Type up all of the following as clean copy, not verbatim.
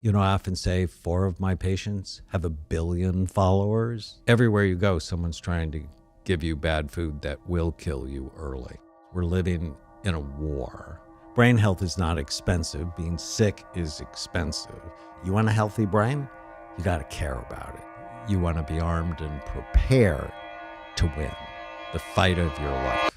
You know, I often say 4 of my patients have 1 billion followers. Everywhere you go, someone's trying to give you bad food that will kill you early. We're living in a war. Brain health is not expensive. Being sick is expensive. You want a healthy brain? You got to care about it. You want to be armed and prepared to win the fight of your life.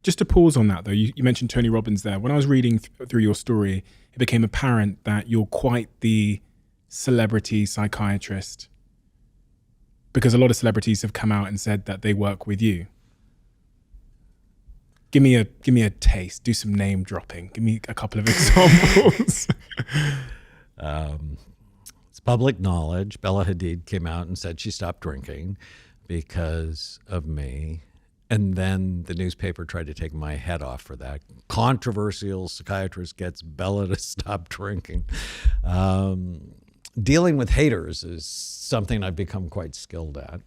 Just to pause on that, though, you mentioned Tony Robbins there. When I was reading through your story, it became apparent that you're quite the celebrity psychiatrist, because a lot of celebrities have come out and said that they work with you. Give me a taste. Do some name dropping. Give me a couple of examples. It's public knowledge. Bella Hadid came out and said she stopped drinking because of me. And then the newspaper tried to take my head off for that. Controversial psychiatrist gets Bella to stop drinking. Dealing with haters is something I've become quite skilled at.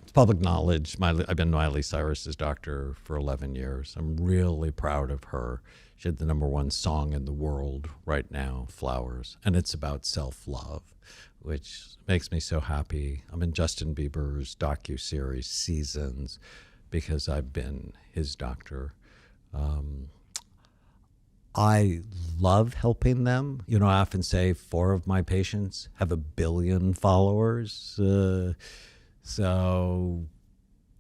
It's public knowledge. I've been Miley Cyrus's doctor for 11 years. I'm really proud of her. She had the #1 song in the world right now, Flowers, and it's about self-love, which makes me so happy. I'm in Justin Bieber's docuseries Seasons because I've been his doctor. I love helping them. You know, I often say 4 of my patients have 1 billion followers. So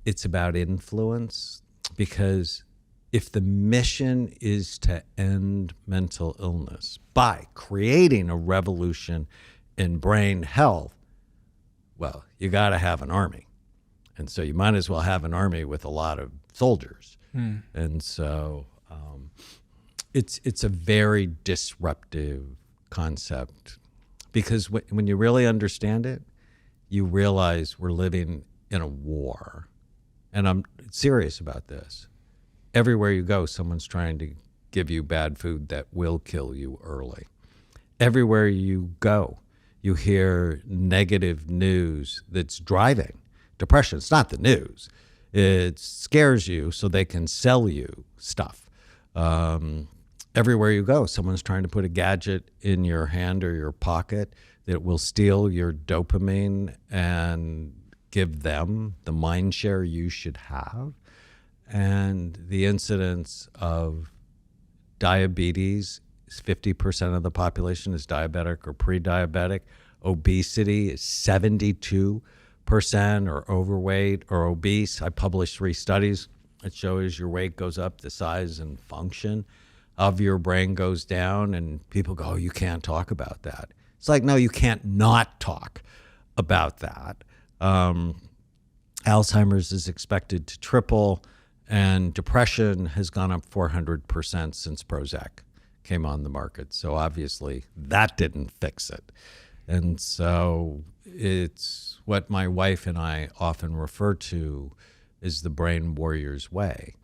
it's about influence, because if the mission is to end mental illness by creating a revolution in brain health, well, you got to have an army. And so you might as well have an army with a lot of soldiers. And so it's a very disruptive concept, because when you really understand it, you realize we're living in a war. And I'm serious about this. Everywhere you go, someone's trying to give you bad food that will kill you early. Everywhere you go, you hear negative news that's driving depression. It's not the news. It scares you so they can sell you stuff. Everywhere you go, someone's trying to put a gadget in your hand or your pocket that will steal your dopamine and give them the mind share you should have. And the incidence of diabetes is 50% of the population is diabetic or pre-diabetic. Obesity is 72% or overweight or obese. I published 3 studies that shows your weight goes up, the size and function of your brain goes down, and people go, oh, you can't talk about that. It's like, no, you can't not talk about that. Alzheimer's is expected to triple, and depression has gone up 400% since Prozac came on the market. So obviously that didn't fix it. And so it's what my wife and I often refer to as the brain warrior's way.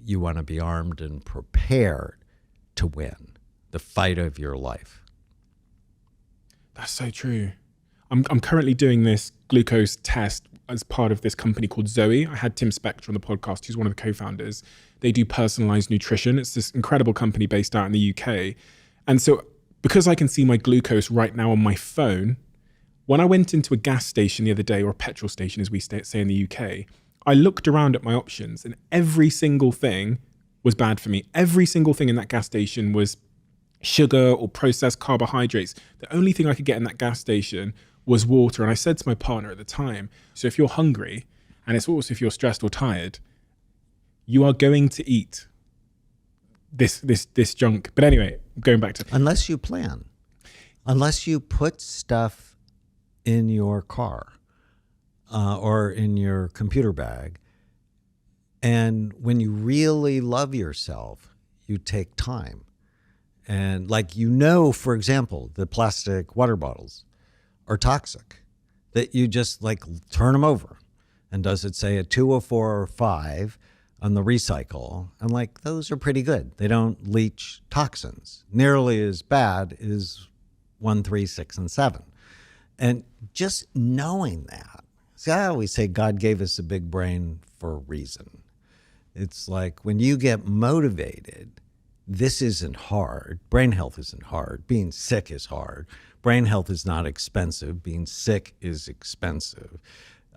You want to be armed and prepared to win the fight of your life. That's so true. I'm currently doing this glucose test as part of this company called Zoe. I had Tim Spector on the podcast. He's one of the co-founders. They do personalized nutrition. It's this incredible company based out in the UK. And so because I can see my glucose right now on my phone, when I went into a gas station the other day, or a petrol station as we say in the UK, I looked around at my options and every single thing was bad for me. Every single thing in that gas station was sugar or processed carbohydrates. The only thing I could get in that gas station was water. And I said to my partner at the time, so if you're hungry, and it's also if you're stressed or tired, you are going to eat this junk. But anyway, going back to... Unless you plan. Unless you put stuff in your car or in your computer bag. And when you really love yourself, you take time. And like, you know, for example, the plastic water bottles are toxic, that you just like turn them over. And does it say a 2 or 4 or 5 on the recycle? And like, those are pretty good. They don't leach toxins nearly as bad as 1, 3, 6, and 7. And just knowing that. See, I always say God gave us a big brain for a reason. It's like when you get motivated, this isn't hard. Brain health isn't hard. Being sick is hard. Brain health is not expensive. Being sick is expensive.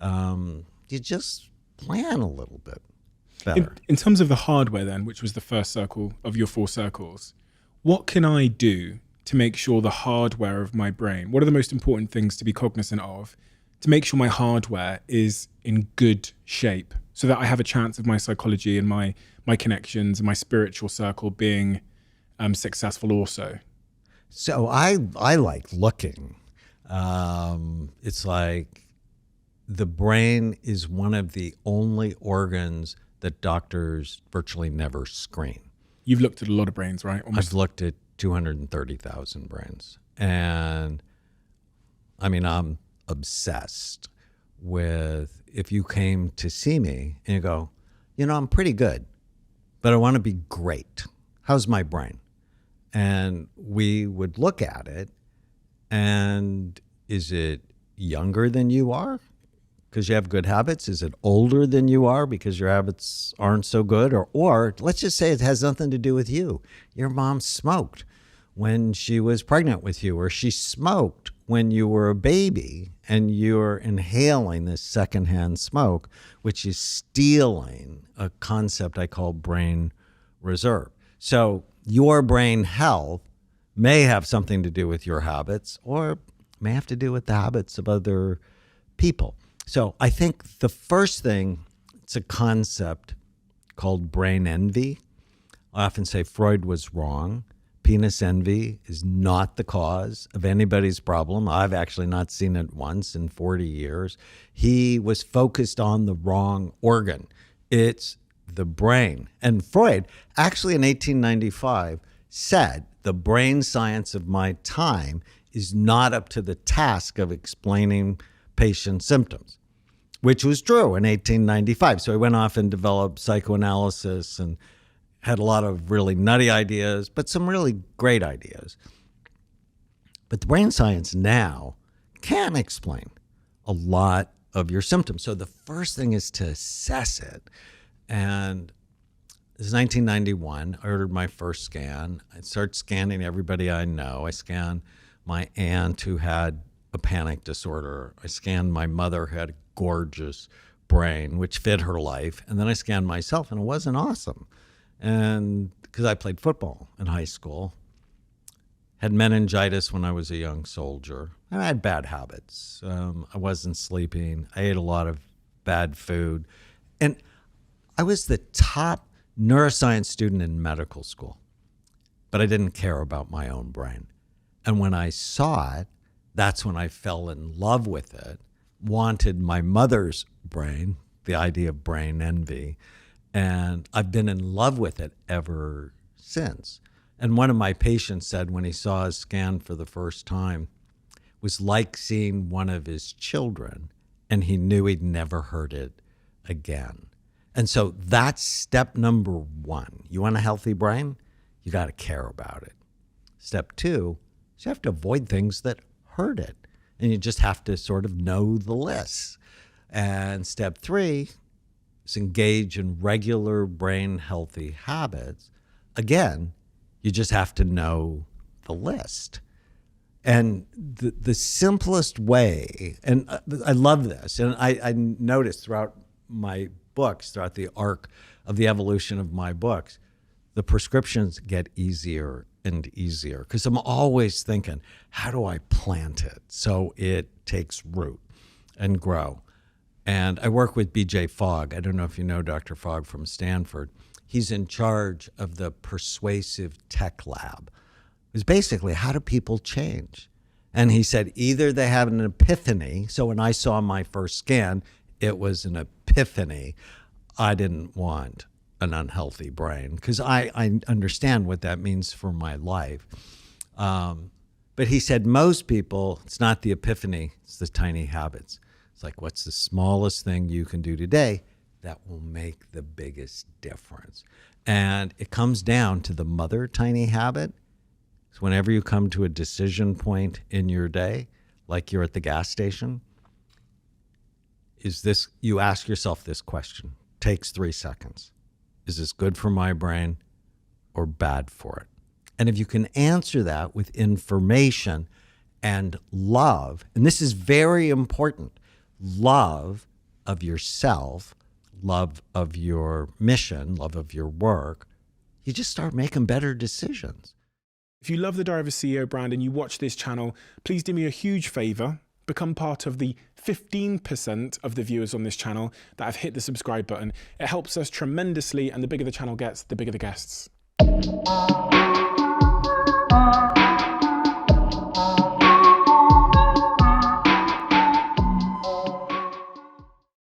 You just plan a little bit better. In terms of the hardware then, which was the first circle of your 4 circles, what can I do to make sure the hardware of my brain, what are the most important things to be cognizant of to make sure my hardware is in good shape so that I have a chance of my psychology and my connections and my spiritual circle being successful also? So I like looking. It's like the brain is one of the only organs that doctors virtually never screen. You've looked at a lot of brains, right? I've looked at 230,000 brains. And I mean, I'm obsessed with, if you came to see me and you go, I'm pretty good, but I want to be great. How's my brain? And we would look at it, and is it younger than you are because you have good habits? Is it older than you are because your habits aren't so good? Or let's just say it has nothing to do with you. Your mom smoked when she was pregnant with you, or she smoked when you were a baby, and you're inhaling this secondhand smoke, which is stealing a concept I call brain reserve. So your brain health may have something to do with your habits, or may have to do with the habits of other people. So I think the first thing, it's a concept called brain envy. I often say Freud was wrong. Penis envy is not the cause of anybody's problem. I've actually not seen it once in 40 years. He was focused on the wrong organ. It's the brain. And Freud, actually in 1895, said the brain science of my time is not up to the task of explaining patient symptoms, which was true in 1895. So he went off and developed psychoanalysis and had a lot of really nutty ideas, but some really great ideas. But the brain science now can explain a lot of your symptoms. So the first thing is to assess it. And this is 1991. I ordered my first scan. I started scanning everybody I know. I scanned my aunt who had a panic disorder. I scanned my mother who had a gorgeous brain, which fit her life. And then I scanned myself, and it wasn't awesome. And because I played football in high school, had meningitis when I was a young soldier, and I had bad habits. I wasn't sleeping. I ate a lot of bad food. And I was the top neuroscience student in medical school, but I didn't care about my own brain. And when I saw it, that's when I fell in love with it, wanted my mother's brain, the idea of brain envy, and I've been in love with it ever since. And one of my patients said when he saw a scan for the first time, it was like seeing one of his children, and he knew he'd never heard it again. And so that's step number 1. You want a healthy brain? You got to care about it. Step 2 is you have to avoid things that hurt it. And you just have to sort of know the list. And step 3 is engage in regular brain healthy habits. Again, you just have to know the list. And the simplest way, and I love this, and I noticed throughout my books, throughout the arc of the evolution of my books, the prescriptions get easier and easier because I'm always thinking, how do I plant it so it takes root and grow? And I work with BJ Fogg. I don't know if you know Dr. Fogg from Stanford. He's in charge of the Persuasive Tech Lab. It's basically, how do people change? And he said either they have an epiphany. So when I saw my first scan, it was an epiphany. I didn't want an unhealthy brain because I understand what that means for my life. But he said most people, it's not the epiphany, it's the tiny habits. It's like, what's the smallest thing you can do today that will make the biggest difference? And it comes down to the mother tiny habit. So whenever you come to a decision point in your day, like you're at the gas station, you ask yourself this question. Takes 3 seconds. Is this good for my brain or bad for it? And if you can answer that with information and love, and this is very important, love of yourself, love of your mission, love of your work, you just start making better decisions. If you love the Diary of a CEO brand and you watch this channel, please do me a huge favor. Become part of the 15% of the viewers on this channel that have hit the subscribe button. It helps us tremendously, and the bigger the channel gets, the bigger the guests.